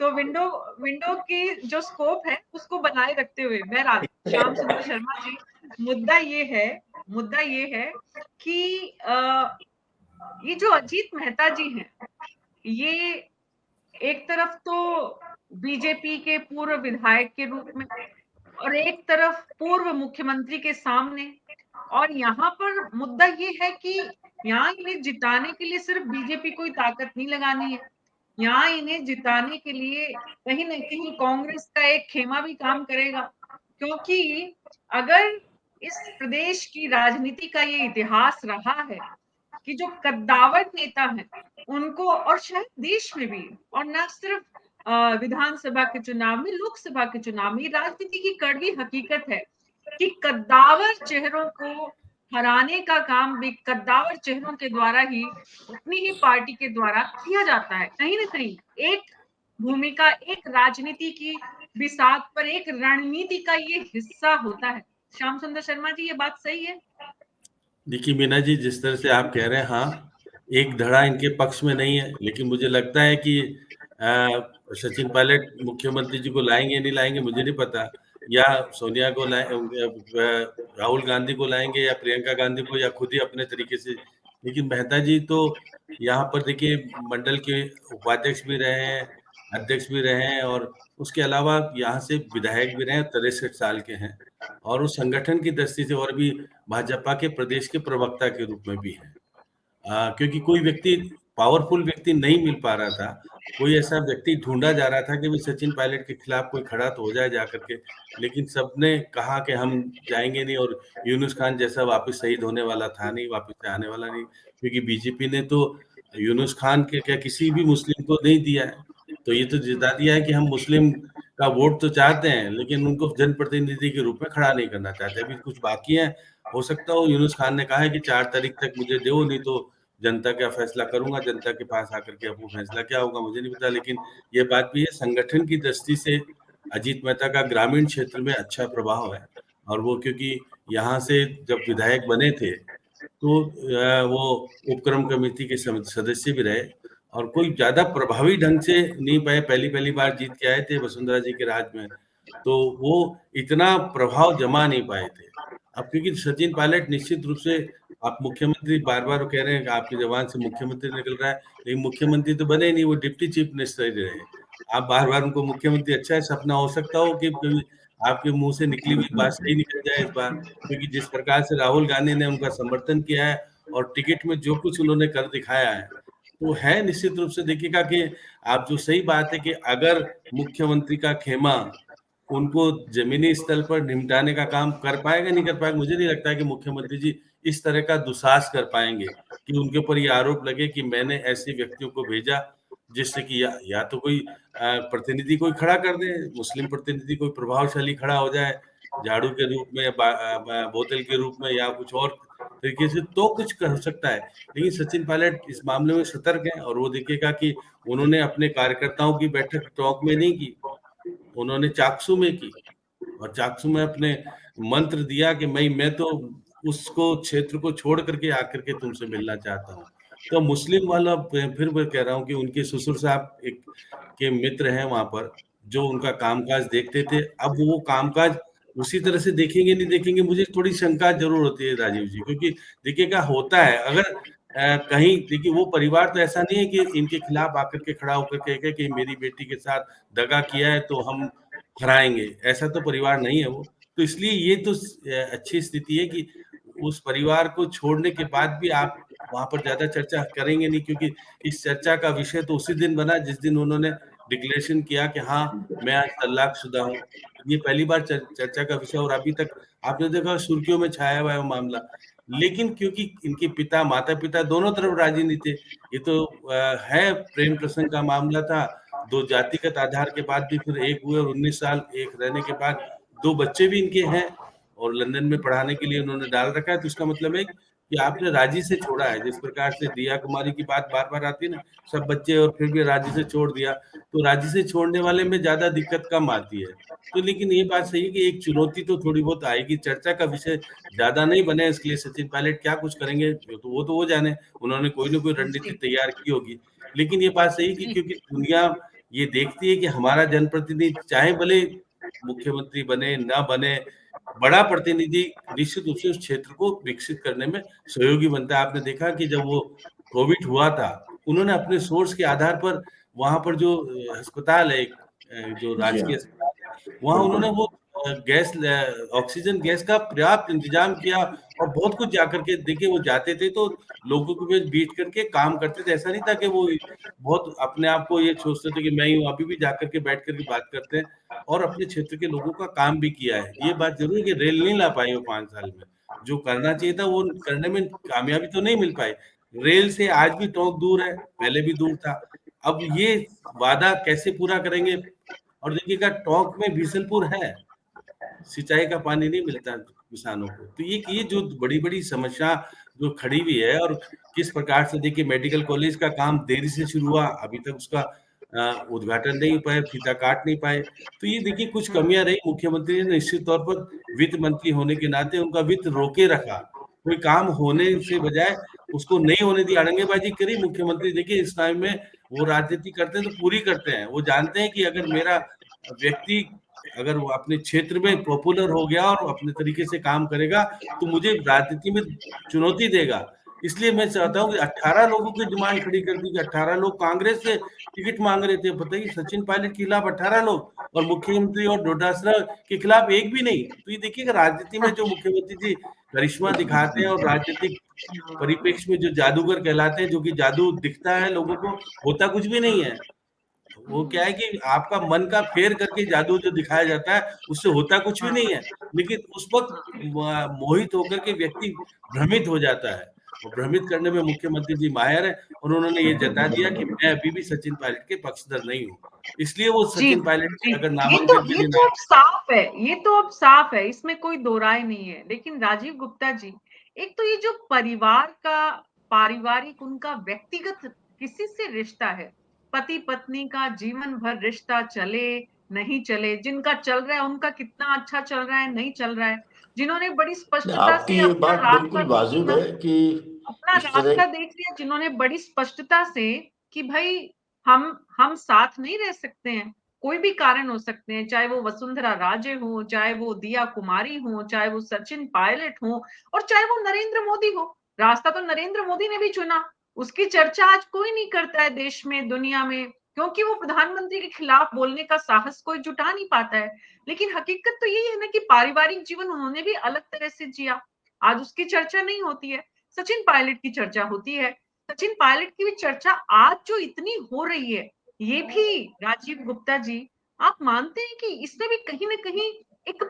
तो विंडो की जो स्कोप है उसको बनाए रखते हुए बहरहाल श्याम सुंदर शर्मा जी, मुद्दा ये है कि ये जो अजीत मेहता जी हैं, ये एक तरफ तो बीजेपी के पूर्व विधायक के रूप में और एक तरफ पूर्व मुख्यमंत्री के सामने, और यहाँ पर मुद्दा ये है कि यहाँ इन्हें जिताने के लिए सिर्फ बीजेपी कोई ताकत नहीं लगानी है, यहाँ इन्हें जिताने के लिए कहीं ना कहीं कांग्रेस का एक खेमा भी काम करेगा। क्योंकि अगर इस प्रदेश की राजनीति का ये इतिहास रहा है कि जो कद्दावर नेता हैं उनको, और शायद देश में भी, और न सिर्फ विधानसभा के चुनाव में, लोकसभा के चुनाव में, राजनीति की कड़वी हकीकत है कि कद्दावर चेहरों को हराने का काम भी कद्दावर चेहरों के द्वारा ही, अपनी ही पार्टी के द्वारा किया जाता है। कहीं ना कहीं एक भूमिका, एक राजनीति की बिसात पर एक रणनीति का ये हिस्सा होता है। श्याम सुंदर शर्मा जी, ये बात सही है? देखिए मीना जी, जिस तरह से आप कह रहे हैं, हाँ, एक धड़ा इनके पक्ष में नहीं है, लेकिन मुझे लगता है कि सचिन पायलट मुख्यमंत्री जी को लाएंगे नहीं लाएंगे मुझे नहीं पता, या सोनिया को राहुल गांधी को लाएंगे या प्रियंका गांधी को, या खुद ही अपने तरीके से। लेकिन मेहता जी तो यहाँ पर देखिए मंडल के उपाध्यक्ष भी रहे हैं, अध्यक्ष भी रहे हैं, और उसके अलावा यहाँ से विधायक भी रहे हैं, 63 साल के हैं, और उस संगठन की दृष्टि से और भी भाजपा के प्रदेश के प्रवक्ता के रूप में भी हैं। क्योंकि कोई व्यक्ति, पावरफुल व्यक्ति नहीं मिल पा रहा था, कोई ऐसा व्यक्ति ढूंढा जा रहा था कि भी सचिन पायलट के खिलाफ कोई खड़ा तो हो जाए जाकर के, लेकिन सबने कहा कि हम जाएंगे नहीं, और यूनुस खान जैसा वापस शहीद होने वाला था नहीं, वापस आने वाला नहीं, क्योंकि बीजेपी ने तो यूनुस खान के क्या किसी भी मुस्लिम को नहीं दिया है। तो ये तो जता दिया है कि हम मुस्लिम का वोट तो चाहते हैं, लेकिन उनको जनप्रतिनिधि के रूप में खड़ा नहीं करना चाहते। अभी कुछ बाकी है, हो सकता हो यूनुस खान ने कहा है कि 4 तारीख तक मुझे दो, नहीं तो जनता का फैसला करूंगा, जनता के पास आकर के अब वो फैसला क्या होगा मुझे नहीं पता। लेकिन ये बात भी है, संगठन की दृष्टि से अजीत मेहता का ग्रामीण क्षेत्र में अच्छा प्रभाव है, और वो क्योंकि यहाँ से जब विधायक बने थे तो वो उपक्रम कमेटी के सदस्य भी रहे, और कोई ज्यादा प्रभावी ढंग से नहीं पाए। पहली बार जीत के आए थे वसुंधरा जी के राज में, तो वो इतना प्रभाव जमा नहीं पाए थे। अब क्योंकि सचिन पायलट निश्चित रूप से, आप मुख्यमंत्री बार बार कह रहे हैं कि आपकी जबान से मुख्यमंत्री निकल रहा है, लेकिन मुख्यमंत्री तो बने नहीं, वो डिप्टी चीफ मिनिस्टर ही रहे। आप बार बार उनको मुख्यमंत्री, अच्छा है, सपना हो सकता हो कि आपके मुंह से निकली हुई बात सही निकल जाए इस बार, क्योंकि जिस प्रकार से राहुल गांधी ने उनका समर्थन किया है और टिकट में जो कुछ उन्होंने कर दिखाया है, तो है निश्चित रूप से देखिएगा कि आप जो सही बात है कि अगर मुख्यमंत्री का खेमा उनको जमीनी स्तर पर निपटाने का काम कर पाएगा नहीं कर पाएगा, मुझे नहीं लगता है कि मुख्यमंत्री जी इस तरह का दुसाहस कर पाएंगे कि उनके ऊपर ये आरोप लगे कि मैंने ऐसे व्यक्तियों को भेजा जिससे कि या तो कोई प्रतिनिधि कोई खड़ा कर दे, मुस्लिम प्रतिनिधि कोई प्रभावशाली खड़ा हो जाए झाड़ू के रूप में, बोतल के रूप में, या कुछ और तरीके से, तो कुछ कर सकता है। लेकिन सचिन पायलट इस मामले में सतर्क है, और वो देखिएगा कि उन्होंने अपने कार्यकर्ताओं की बैठक टॉक में नहीं की, उन्होंने चाकसू में की, और चाकसू में अपने मंत्र दिया कि मैं तो उसको क्षेत्र को छोड़ करके आकर के तुमसे मिलना चाहता हूँ। तो मुस्लिम वाला, फिर मैं कह रहा हूँ कि उनके ससुर साहब एक के मित्र हैं वहां पर, जो उनका कामकाज देखते थे, अब वो कामकाज उसी तरह से देखेंगे नहीं देखेंगे, मुझे थोड़ी शंका जरूर होती है राजीव जी, क्योंकि देखिए क्या होता है, अगर कहीं देखिए वो परिवार तो ऐसा नहीं है कि इनके खिलाफ आकर के खड़ा होकर के कहे कि मेरी बेटी के साथ दगा किया है तो हम हराएंगे, ऐसा तो परिवार नहीं है वो। तो इसलिए ये तो अच्छी स्थिति है कि उस परिवार को छोड़ने के बाद भी आप वहां पर ज्यादा चर्चा करेंगे नहीं, क्योंकि इस चर्चा का विषय तो उसी दिन बना जिस दिन उन्होंने डिक्लेरेशन किया कि हाँ मैं आज तलाकशुदा हूँ। ये पहली बार चर्चा का विषय, और अभी तक आपने देखा सुर्खियों में छाया हुआ है वो मामला। लेकिन क्योंकि इनके पिता माता पिता दोनों तरफ राजी नहीं थे, ये तो है प्रेम प्रसंग का मामला था, 2 जातिगत आधार के बाद भी फिर एक हुए, और 19 साल एक रहने के बाद 2 बच्चे भी इनके हैं, और लंदन में पढ़ाने के लिए उन्होंने डाल रखा है। तो इसका मतलब है कि आपने राजी से छोड़ा है, जिस प्रकार से दिया कुमारी की बात बार बार आती है ना, सब बच्चे और फिर भी राजी से छोड़ दिया, तो राजी से छोड़ने वाले में ज्यादा दिक्कत कम आती है। तो लेकिन ये बात सही है कि एक चुनौती तो थोड़ी बहुत आएगी, चर्चा का विषय ज्यादा नहीं बने, इसके लिए सचिन पायलट क्या कुछ करेंगे तो वो जाने, उन्होंने कोई ना कोई रणनीति जी तैयार की होगी। लेकिन ये बात सही है कि जी क्योंकि दुनिया ये देखती है कि हमारा जनप्रतिनिधि चाहे भले मुख्यमंत्री बने ना बने, बड़ा प्रतिनिधि निश्चित रूप से उस क्षेत्र को विकसित करने में सहयोगी बनता है। आपने देखा कि जब वो कोविड हुआ था, उन्होंने अपने सोर्स के आधार पर वहां पर जो अस्पताल है, जो जी हाँ, राजकीय अस्पताल है, वहां उन्होंने बिल्कुल। वो गैस, ऑक्सीजन गैस का पर्याप्त इंतजाम किया, और बहुत कुछ जाकर के देखिए, वो जाते थे तो लोगों के बीच बैठ करके काम करते थे, ऐसा नहीं था कि वो बहुत अपने आप को ये सोचते थे कि मैं ही हूँ, अभी भी जाकर के बैठ करके बात करते हैं, और अपने क्षेत्र के लोगों का काम भी किया है। ये बात जरूर है कि रेल नहीं ला पाई वो 5 साल में, जो करना चाहिए था वो करने में कामयाबी तो नहीं मिल पाई। रेल से आज भी टोंक दूर है, पहले भी दूर था, अब ये वादा कैसे पूरा करेंगे। और देखिएगा टोंक में बीसलपुर है, सिंचाई का पानी नहीं मिलता किसानों को, तो ये जो बड़ी बड़ी समस्या जो खड़ी हुई है, और किस प्रकार से देखिए मेडिकल कॉलेज का काम देरी से शुरू हुआ, अभी तक उसका उद्घाटन नहीं हो पाए, फीता काट नहीं पाए। तो ये देखिए कुछ कमियां रही, मुख्यमंत्री ने निश्चित तौर पर वित्त मंत्री होने के नाते उनका वित्त रोके रखा, कोई काम होने से बजाय उसको नहीं होने दी, अड़ंगेबाजी करी मुख्यमंत्री। देखिए इस टाइम में वो राजनीति करते हैं तो पूरी करते हैं, वो जानते हैं कि अगर मेरा व्यक्ति, अगर वो अपने क्षेत्र में पॉपुलर हो गया और अपने तरीके से काम करेगा तो मुझे राजनीति में चुनौती देगा। इसलिए मैं चाहता हूँ कि 18 लोगों की डिमांड खड़ी कर दी कि 18 लोग कांग्रेस से टिकट मांग रहे थे, बताइए, सचिन पायलट के खिलाफ 18 लोग, और मुख्यमंत्री और डोटासरा के खिलाफ एक भी नहीं। तो ये देखिएगा राजनीति में जो मुख्यमंत्री जी करिश्मा दिखाते हैं, और राजनीतिक परिप्रेक्ष्य में जो जादूगर कहलाते हैं, जो कि जादू दिखता है लोगों को, होता कुछ भी नहीं है। वो क्या है कि आपका मन का फेर करके जादू जो दिखाया जाता है, उससे होता कुछ भी नहीं है, लेकिन उस वक्त मोहित होकर के व्यक्ति भ्रमित हो जाता है। और भ्रमित करने में मुख्यमंत्री जी माहिर हैं और उन्होंने ये जता दिया कि मैं अभी भी सचिन पायलट के पक्षधर नहीं हूँ, इसलिए वो जी सचिन पायलट जी, अगर ये नामांकन के लिए तो अब साफ है, ये तो अब साफ है, इसमें कोई दो राय नहीं है। लेकिन राजीव गुप्ता जी, एक तो ये जो परिवार का पारिवारिक उनका व्यक्तिगत किसी से रिश्ता है, पति पत्नी का जीवन भर रिश्ता चले नहीं चले, जिनका चल रहा है उनका कितना अच्छा चल रहा है नहीं चल रहा है, जिन्होंने बड़ी स्पष्टता आपकी से ये अपना बात रास्ता बिल्कुल देख वाजिब लिया, है कि अपना इस तरह रास्ता देख लिया, जिन्होंने बड़ी स्पष्टता से कि भाई हम साथ नहीं रह सकते हैं, कोई भी कारण हो सकते हैं, चाहे वो वसुंधरा राजे हो, चाहे वो दिया कुमारी हो, चाहे वो सचिन पायलट हो और चाहे वो नरेंद्र मोदी हो। रास्ता तो नरेंद्र मोदी ने भी चुना, उसकी चर्चा आज कोई नहीं करता है देश में, दुनिया में, क्योंकि वो प्रधानमंत्री के खिलाफ बोलने का साहस कोई जुटा नहीं पाता है। लेकिन हकीकत तो यही है ना कि पारिवारिक जीवन उन्होंने भी अलग तरह से जिया, आज उसकी चर्चा नहीं होती है, सचिन पायलट की चर्चा होती है। सचिन पायलट की भी चर्चा आज जो इतनी हो रही है, ये भी राजीव गुप्ता जी, आप मानते हैं कि इसमें भी कहीं ना कहीं एक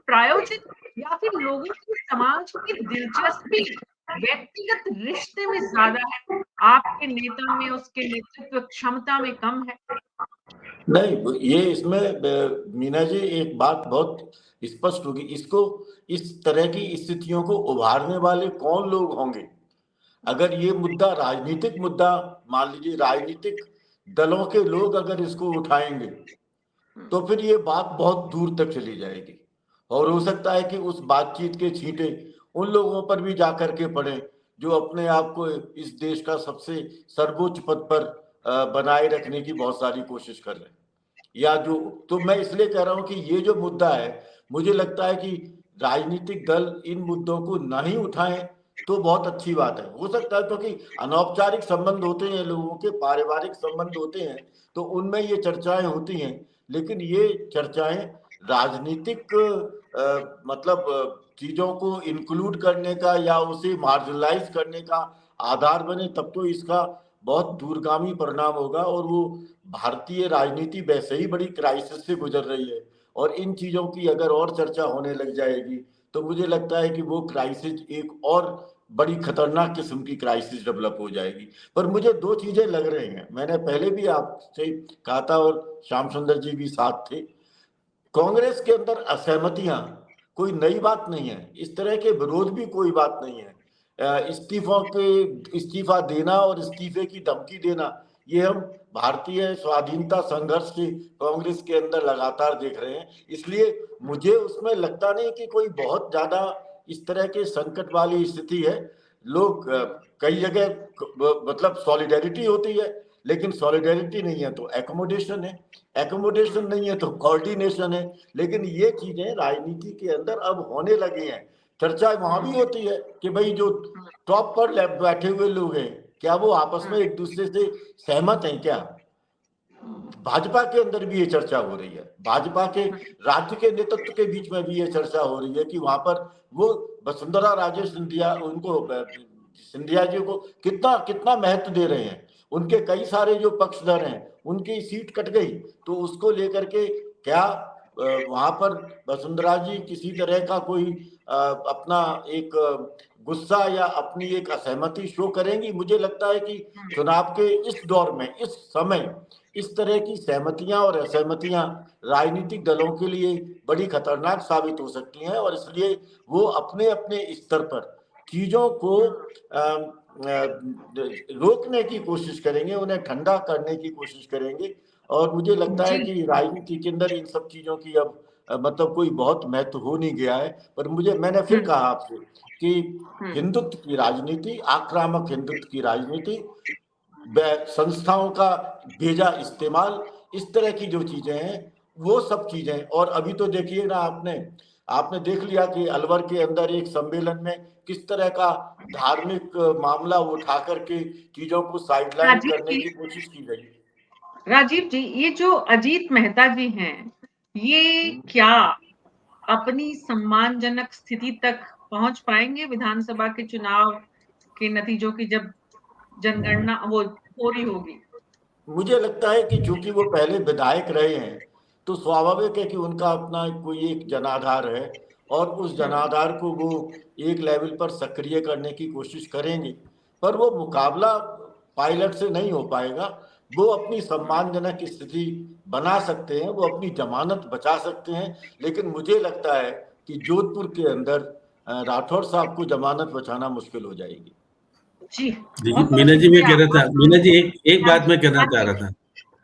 प्रायोजित या फिर लोगों की समाज की दिलचस्पी व्यक्तिगत रिश्ते में ज्यादा है, आपके नेता में उसके नेतृत्व क्षमता में कम है? नहीं, ये इसमें मीना जी एक बात बहुत स्पष्ट होगी, इसको इस तरह की स्थितियों को उभारने वाले कौन लोग होंगे। अगर ये मुद्दा राजनीतिक मुद्दा, मान लीजिए राजनीतिक दलों के लोग अगर इसको उठाएंगे तो फिर ये बात बहुत दूर तक चली जाएगी और हो सकता है कि उस बातचीत के छींटे उन लोगों पर भी जाकर के पड़े जो अपने आप को इस देश का सबसे सर्वोच्च पद पर बनाए रखने की बहुत सारी कोशिश कर रहे हैं। या जो, तो मैं इसलिए कह रहा हूं कि ये जो मुद्दा है, मुझे लगता है कि राजनीतिक दल इन मुद्दों को ना ही उठाएं तो बहुत अच्छी बात है। हो सकता है क्योंकि अनौपचारिक संबंध होते हैं, लोगों के पारिवारिक संबंध होते हैं, तो उनमें ये चर्चाएं होती हैं, लेकिन ये चर्चाएं राजनीतिक मतलब चीजों को इंक्लूड करने का या उसे मार्जिनलाइज करने का आधार बने, तब तो इसका बहुत दूरगामी परिणाम होगा। और वो भारतीय राजनीति वैसे ही बड़ी क्राइसिस से गुजर रही है और इन चीजों की अगर और चर्चा होने लग जाएगी तो मुझे लगता है कि वो क्राइसिस एक और बड़ी खतरनाक किस्म की क्राइसिस डेवलप हो जाएगी। पर मुझे दो चीजें लग रही हैं, मैंने पहले भी आपसे कहा था और श्याम सुंदर जी भी साथ थे, कांग्रेस के अंदर असहमतियां कोई नई बात नहीं है, इस तरह के विरोध भी कोई बात नहीं है। इस्तीफा देना और इस्तीफे की धमकी देना, ये हम भारतीय स्वाधीनता संघर्ष से कांग्रेस के अंदर लगातार देख रहे हैं। इसलिए मुझे उसमें लगता नहीं कि कोई बहुत ज्यादा इस तरह के संकट वाली स्थिति है। लोग कई जगह मतलब सॉलिडेरिटी होती है, लेकिन सॉलिडेरिटी नहीं है तो एकोमोडेशन है, एकोमोडेशन नहीं है तो कोऑर्डिनेशन है। लेकिन ये चीजें राजनीति के अंदर अब होने लगी हैं। चर्चा वहां भी होती है कि भाई जो टॉप पर बैठे हुए लोग हैं, क्या वो आपस में एक दूसरे से सहमत हैं क्या। भाजपा के अंदर भी ये चर्चा हो रही है, भाजपा के राज्य के नेतृत्व के बीच में भी ये चर्चा हो रही है कि वहां पर वो वसुंधरा राजे सिंधिया, उनको सिंधिया जी को कितना कितना महत्व दे रहे हैं। उनके कई सारे जो पक्षधर हैं उनकी सीट कट गई, तो उसको लेकर के क्या वहां पर वसुंधरा जी किसी तरह का कोई अपना एक गुस्सा या अपनी एक असहमति शो करेंगी। मुझे लगता है कि चुनाव के इस दौर में, इस समय, इस तरह की सहमतियां और असहमतियां राजनीतिक दलों के लिए बड़ी खतरनाक साबित हो सकती हैं और इसलिए वो अपने अपने स्तर पर चीजों को रोकने की कोशिश करेंगे, उन्हें ठंडा करने की कोशिश करेंगे। और मुझे लगता है कि राजनीति के अंदर इन सब चीजों की अब मतलब कोई बहुत महत्व हो नहीं गया है। पर मैंने फिर कहा आपसे कि हिंदुत्व की राजनीति, आक्रामक हिंदुत्व की राजनीति, संस्थाओं का भेजा इस्तेमाल, इस तरह की जो चीजें हैं वो सब चीजें। और अभी तो देखिए ना, आपने देख लिया कि अलवर के अंदर एक सम्मेलन में किस तरह का धार्मिक मामला उठा करके चीजों को साइडलाइन करने की कोशिश की गई। राजीव जी, ये जो अजीत मेहता जी हैं, ये क्या अपनी सम्मानजनक स्थिति तक पहुंच पाएंगे विधानसभा के चुनाव के नतीजों की जब जनगणना वो हो रही होगी? मुझे लगता है कि चूंकि वो पहले विधायक रहे हैं तो स्वाभाविक है कि उनका अपना कोई एक जनाधार है और उस जनाधार को वो एक लेवल पर सक्रिय करने की कोशिश करेंगे, पर वो मुकाबला पायलट से नहीं हो पाएगा। वो अपनी सम्मानजनक स्थिति बना सकते हैं, वो अपनी जमानत बचा सकते हैं, लेकिन मुझे लगता है कि जोधपुर के अंदर राठौर साहब को जमानत बचाना मुश्किल हो जाएगी। जी, देखिए मीना जी, मैं कह रहा था, मीना जी एक बात मैं कहना चाह रहा था।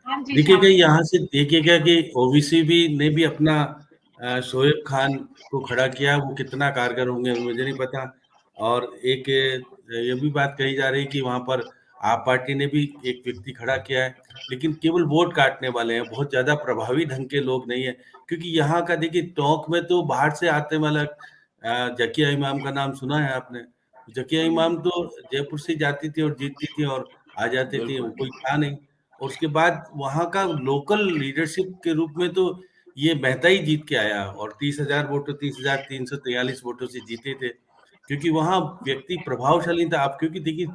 हाँ जी, देखिएगा यहाँ से देखिएगा कि ओवीसी भी ने भी अपना शोएब खान को खड़ा किया, वो कितना कारगर होंगे मुझे नहीं पता। और एक ये भी बात कही जा रही कि वहां पर आप पार्टी ने भी एक व्यक्ति खड़ा किया है, लेकिन केवल वोट काटने वाले हैं, बहुत ज्यादा प्रभावी ढंग के लोग नहीं है। क्योंकि यहाँ का देखिए टोंक में तो बाहर से आते वाला जकिया इमाम का नाम सुना है आपने? जकिया इमाम तो जयपुर से जाती थी और जीतती थी और आ जाती थी, वो कोई था नहीं। और उसके बाद वहां का लोकल लीडरशिप के रूप में तो ये मेहता ही जीत के आया और 30,000 वोटों 30,343 वोटों से जीते थे, क्योंकि वहां व्यक्ति प्रभावशाली था। आप क्योंकि देखिए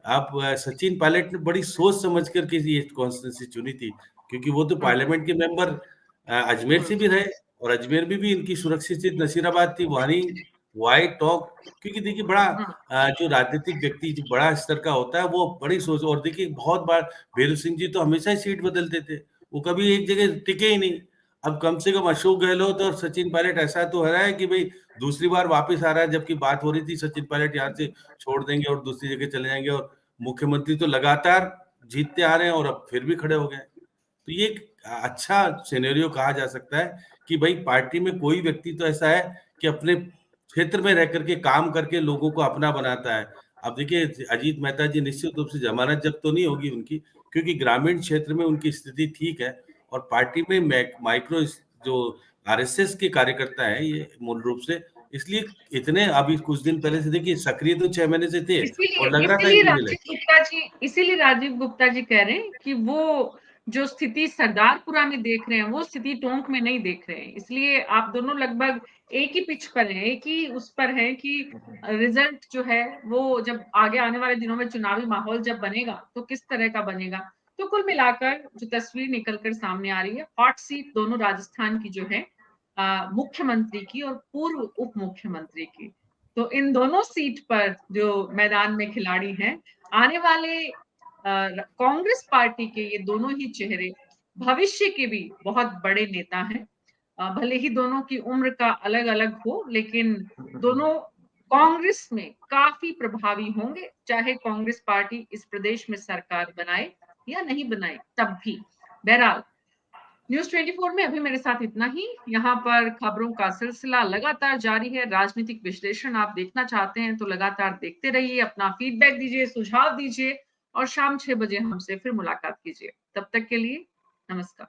आप सचिन पायलट ने बड़ी सोच समझ करके ये कॉन्स्टिट्यूंसी चुनी थी, क्योंकि वो तो पार्लियामेंट के मेंबर अजमेर से भी रहे और अजमेर में भी इनकी सुरक्षित सीट नसीराबाद थी, वहां वाइट टॉक। क्योंकि देखिए बड़ा जो राजनीतिक व्यक्ति जो बड़ा स्तर का होता है वो बड़ी सोच। और देखिए बहुत बार भैरव सिंह जी तो हमेशा ही सीट बदलते थे, वो कभी एक जगह टिके ही नहीं। अब कम से कम अशोक गहलोत और सचिन पायलट ऐसा तो है कि भाई दूसरी बार वापस आ रहा है, जबकि बात हो रही थी सचिन पायलट यहाँ से छोड़ देंगे और दूसरी जगह चले जाएंगे, और मुख्यमंत्री तो लगातार जीतते आ रहे हैं और अब फिर भी खड़े हो गए। तो ये एक अच्छा सिनेरियो कहा जा सकता है कि भाई पार्टी में कोई व्यक्ति तो ऐसा है कि अपने क्षेत्र में रह करके काम करके लोगों को अपना बनाता है। अब देखिए अजीत मेहता जी निश्चित रूप से जमानत जब्त तो नहीं होगी उनकी, क्योंकि ग्रामीण क्षेत्र में उनकी स्थिति ठीक है और पार्टी में माइक्रो जो आरएसएस के कार्यकर्ता है ये मूल रूप से, इसलिए इतने अभी कुछ दिन पहले से देखिए सक्रिय तो 6 महीने से थे और लग रहा था कि इसीलिए राजीव गुप्ता जी कह रहे हैं कि वो जो स्थिति सरदारपुरा में देख रहे हैं वो स्थिति टोंक में नहीं देख रहे हैं। इसलिए आप दोनों लगभग एक ही पिच पर हैं, एक ही उस पर हैं कि रिजल्ट जो है वो जब आगे आने वाले दिनों में चुनावी माहौल जब बनेगा तो किस तरह का बनेगा। तो कुल मिलाकर जो तस्वीर निकलकर सामने आ रही है, हॉट सीट दोनों राजस्थान की जो है मुख्यमंत्री की और पूर्व उप मुख्यमंत्री की। तो इन दोनों सीट पर जो मैदान में खिलाड़ी हैं, आने वाले कांग्रेस पार्टी के ये दोनों ही चेहरे भविष्य के भी बहुत बड़े नेता हैं। भले ही दोनों की उम्र का अलग अलग हो, लेकिन दोनों कांग्रेस में काफी प्रभावी होंगे, चाहे कांग्रेस पार्टी इस प्रदेश में सरकार बनाए या नहीं बनाए तब भी। बहरहाल न्यूज़ 24 में अभी मेरे साथ इतना ही। यहाँ पर खबरों का सिलसिला लगातार जारी है। राजनीतिक विश्लेषण आप देखना चाहते हैं तो लगातार देखते रहिए, अपना फीडबैक दीजिए, सुझाव दीजिए और शाम 6 बजे हमसे फिर मुलाकात कीजिए। तब तक के लिए नमस्कार।